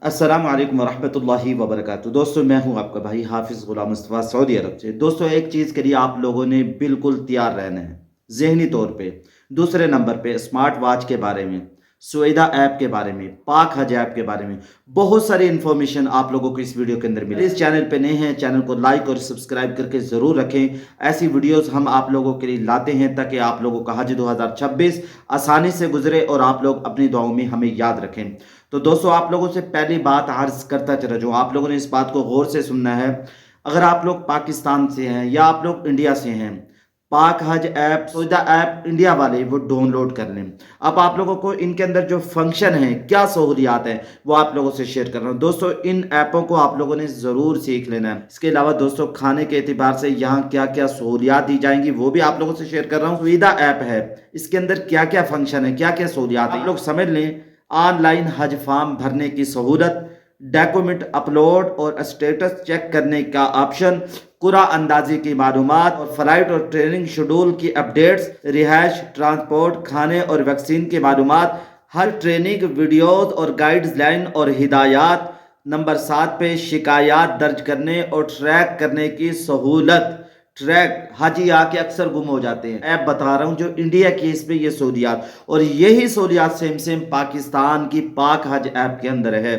अस्सलाम वालेकुम वरहमतुल्लाहि वबरकातुहू। दोस्तों मैं हूं आपका भाई हाफिज़ गुलाम मुस्तफ़ा सऊदी अरब से। दोस्तों एक चीज़ के लिए आप लोगों ने बिल्कुल तैयार रहना है ज़हनी तौर पे। दूसरे नंबर पे स्मार्ट वॉच के बारे में, सुविधा ऐप के बारे में, पाक हज ऐप के बारे में बहुत सारी इन्फॉर्मेशन आप लोगों को इस वीडियो के अंदर मिली। इस चैनल पे नए हैं, चैनल को लाइक और सब्सक्राइब करके ज़रूर रखें। ऐसी वीडियोस हम आप लोगों के लिए लाते हैं ताकि आप लोगों का हज 2026 आसानी से गुजरे और आप लोग अपनी दुआओं में हमें याद रखें। तो दोस्तों आप लोगों से पहली बात अर्ज करता चला जाऊँ, आप लोगों ने इस बात को गौर से सुनना है। अगर आप लोग पाकिस्तान से हैं या आप लोग इंडिया से हैं, पाक हज ऐप, सुविधा ऐप इंडिया वाले वो डाउनलोड कर लें। अब आप लोगों को इनके अंदर जो फंक्शन है, क्या सहूलियात हैं, वो आप लोगों से शेयर कर रहा हूँ। दोस्तों इन ऐपों को आप लोगों ने ज़रूर सीख लेना है। इसके अलावा दोस्तों खाने के एतबार से यहाँ क्या क्या सहूलियात दी जाएंगी वो भी आप लोगों से शेयर कर रहा हूँ। सुविधा ऐप है, इसके अंदर क्या क्या फंक्शन है, क्या क्या सहूलियात है, आप लोग समझ लें। ऑनलाइन हज फॉर्म भरने की सहूलत, डॉक्यूमेंट अपलोड और स्टेटस चेक करने का ऑप्शन, कुरा अंदाजी की मालूमात और फ्लाइट और ट्रेनिंग शेड्यूल की अपडेट्स, रिहाइश, ट्रांसपोर्ट, खाने और वैक्सीन की मालूमात, हर ट्रेनिंग वीडियोस और गाइडलाइन और हिदायत। नंबर 7 पे शिकायत दर्ज करने और ट्रैक करने की सहूलत। ट्रैक हाजी आके अक्सर गुम हो जाते हैं, ऐप बता रहा हूँ जो इंडिया की, इसमें ये सहूलियात और यही सहूलियात सेम सेम पाकिस्तान की पाक हज ऐप के अंदर है।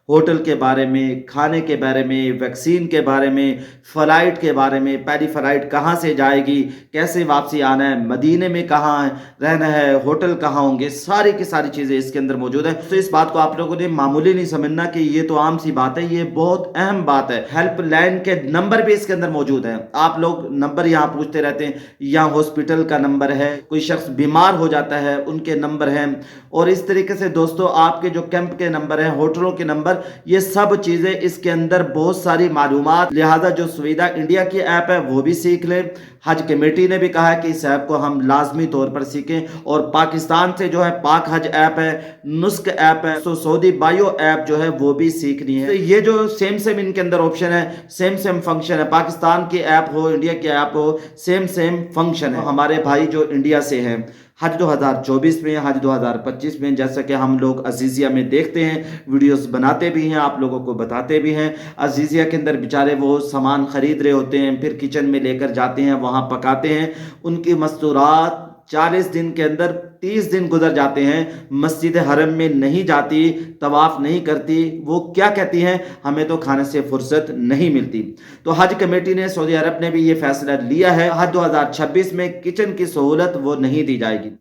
होटल के बारे में, खाने के बारे में, वैक्सीन के बारे में, फ़्लाइट के बारे में, पहली फ़्लाइट कहाँ से जाएगी, कैसे वापसी आना है, मदीने में कहाँ रहना है, होटल कहाँ होंगे, सारी की सारी चीज़ें इसके अंदर मौजूद है। तो इस बात को आप लोगों ने मामूली नहीं समझना कि ये तो आम सी बात है, ये बहुत अहम बात है। हेल्पलाइन के नंबर भी इसके अंदर मौजूद हैं। आप लोग नंबर यहाँ पूछते रहते हैं, यहाँ हॉस्पिटल का नंबर है, कोई शख्स बीमार हो जाता है उनके नंबर हैं, और इस तरीके से दोस्तों आपके जो कैंप के नंबर हैं, होटलों के नंबर, ये सब चीजें इसके अंदर बहुत सारी मालूमात। लिहाजा जो सुविधा इंडिया की ऐप है वो भी सीख लें। हज कमेटी ने भी कहा है कि इस ऐप को हम लाजमी तौर पर सीखें। और पाकिस्तान से जो है पाक हज ऐप है, नुस्क ऐप है, सऊदी बायो ऐप जो है वो भी सीखनी है। तो ये जो सेम सेम इनके अंदर ऑप्शन है, सेम सेम फंक्शन है, पाकिस्तान की ऐप हो, इंडिया की ऐप हो, सेम सेम फंक्शन है। हमारे भाई जो इंडिया से हैं, हज 2024 में, हज 2025 में, जैसा कि हम लोग अजीज़िया में देखते हैं, वीडियोस बनाते भी हैं, आप लोगों को बताते भी हैं। अजीज़िया के अंदर बेचारे वो सामान खरीद रहे होते हैं, फिर किचन में लेकर जाते हैं, वहाँ पकाते हैं। उनकी मस्तूरात 40 दिन के अंदर 30 दिन गुजर जाते हैं, मस्जिद हरम में नहीं जाती, तवाफ नहीं करती। वो क्या कहती हैं, हमें तो खाने से फुर्सत नहीं मिलती। तो हज कमेटी ने, सऊदी अरब ने भी ये फैसला लिया है, हज 2026 में किचन की सहूलत वो नहीं दी जाएगी।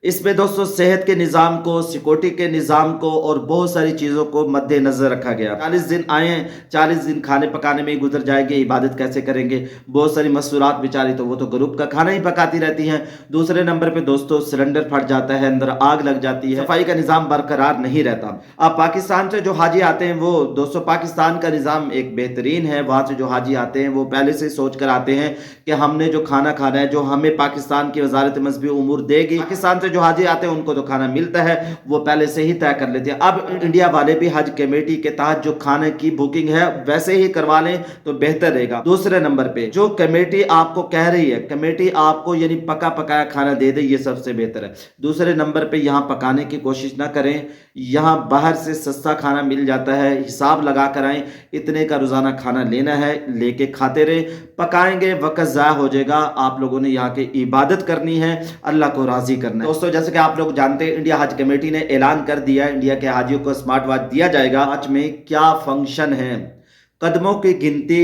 इसमें दोस्तों सेहत के निज़ाम को, सिक्योरिटी के निज़ाम को और बहुत सारी चीज़ों को मद्देनज़र रखा गया। 40 दिन आए, 40 दिन खाने पकाने में ही गुजर जाएंगे, इबादत कैसे करेंगे। बहुत सारी मसूरात बेचारी तो वो तो ग्रुप का खाना ही पकाती रहती हैं। दूसरे नंबर पे दोस्तों सिलेंडर फट जाता है, अंदर आग लग जाती है, सफाई का निज़ाम बरकरार नहीं रहता। अब पाकिस्तान से जो हाजी आते हैं वो दोस्तों, पाकिस्तान का निज़ाम एक बेहतरीन है। वहाँ से जो हाजी आते हैं वो पहले से सोच कर आते हैं कि हमने जो खाना खाना है, जो हमें पाकिस्तान की वजारत मजहबी उमूर देगी। पाकिस्तान से जो हाजी आते हैं उनको तो खाना मिलता है, वो पहले से ही तय कर लेते हैं। अब इंडिया वाले भी हज कमेटी के तहत जो खाने की बुकिंग है वैसे ही करवा लें तो बेहतर रहेगा। दूसरे नंबर पे जो कमेटी आपको कह रही है, कमेटी आपको यानी पका पकाया खाना दे दे, ये सबसे बेहतर है। दूसरे नंबर पे यहाँ पकाने की कोशिश ना करें, यहाँ बाहर से सस्ता खाना मिल जाता है, हिसाब लगा कर आए, इतने का रोजाना खाना लेना है, लेके खाते रहे। पकाएंगे वक्त ज़ाया हो जाएगा। आप लोगों ने यहाँ की इबादत करनी है, अल्लाह को राजी करना है। दोस्तों जैसे कि आप लोग जानते हैं, इंडिया हज कमेटी ने ऐलान कर दिया है, इंडिया के हाजियों को स्मार्ट वॉच दिया जाएगा। वॉच में क्या फंक्शन है, कदमों की गिनती,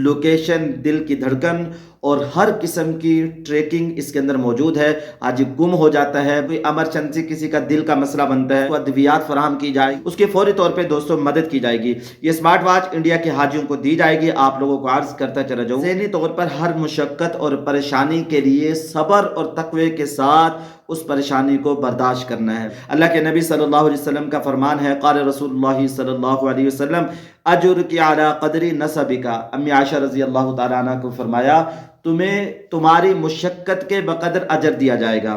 लोकेशन, दिल की धड़कन और हर किस्म की ट्रैकिंग इसके अंदर मौजूद है। आज गुम हो जाता है, कोई इमरजेंसी, किसी का दिल का मसला बनता है, तो अद्वियात फराहम की जाए, उसके फौरी तौर पे दोस्तों मदद की जाएगी। ये स्मार्ट वॉच इंडिया के हाजियों को दी जाएगी। आप लोगों को अर्ज करता चला जाऊँ, ज़हनी तौर पर हर मुशक्कत और परेशानी के लिए सब्र और तकवे के साथ उस परेशानी को बर्दाश्त करना है। अल्लाह के नबी सल्लल्लाहु अलैहि वसल्लम का फरमान है, क़ाल रसूलुल्लाह सल्लल्लाहु अलैहि वसल्लम, अजुर की अला क़दरी नसबिका। अम्मी आयशा रज़ी अल्लाह तआला अन्हा को फरमाया, तुम्हें तुम्हारी मुशक्कत के बकदर अजर दिया जाएगा।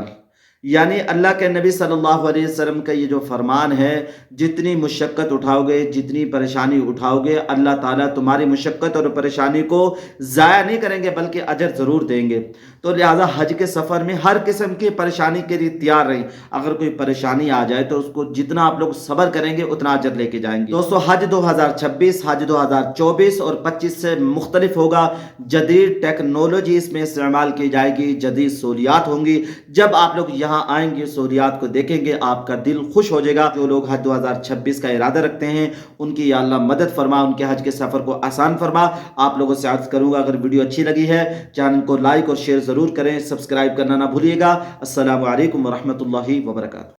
यानी अल्लाह के नबी सल्लल्लाहु अलैहि वसल्लम का ये जो फरमान है, जितनी मुशक्क़त उठाओगे, जितनी परेशानी उठाओगे, अल्लाह ताला तुम्हारी मुशक्क़त और परेशानी को ज़ाया नहीं करेंगे बल्कि अजर ज़रूर देंगे। तो लिहाजा हज के सफ़र में हर किस्म की परेशानी के लिए तैयार रहें। अगर कोई परेशानी आ जाए तो उसको जितना आप लोग सब्र करेंगे उतना अजर लेके जाएंगे। दोस्तों हज 2026, हज 2024 और 25 से मुख्तलिफ होगा। जदीद टेक्नोलॉजी इसमें इस्तेमाल की जाएगी, जदीद सहूलियात होंगी। जब आप लोग यहाँ आएंगे, सहूलियात को देखेंगे, आपका दिल खुश हो जाएगा। जो लोग हज 2026 का इरादा रखते हैं उनकी या अल्लाह मदद फरमा, उनके हज के सफ़र को आसान फरमा। आप लोगों से अर्ज़ करूँगा अगर वीडियो अच्छी लगी है चैनल को लाइक और शेयर ज़रूर करें, सब्सक्राइब करना ना भूलिएगा। अस्सलामु अलैकुम वरहमतुल्लाहि वबरकातुहू।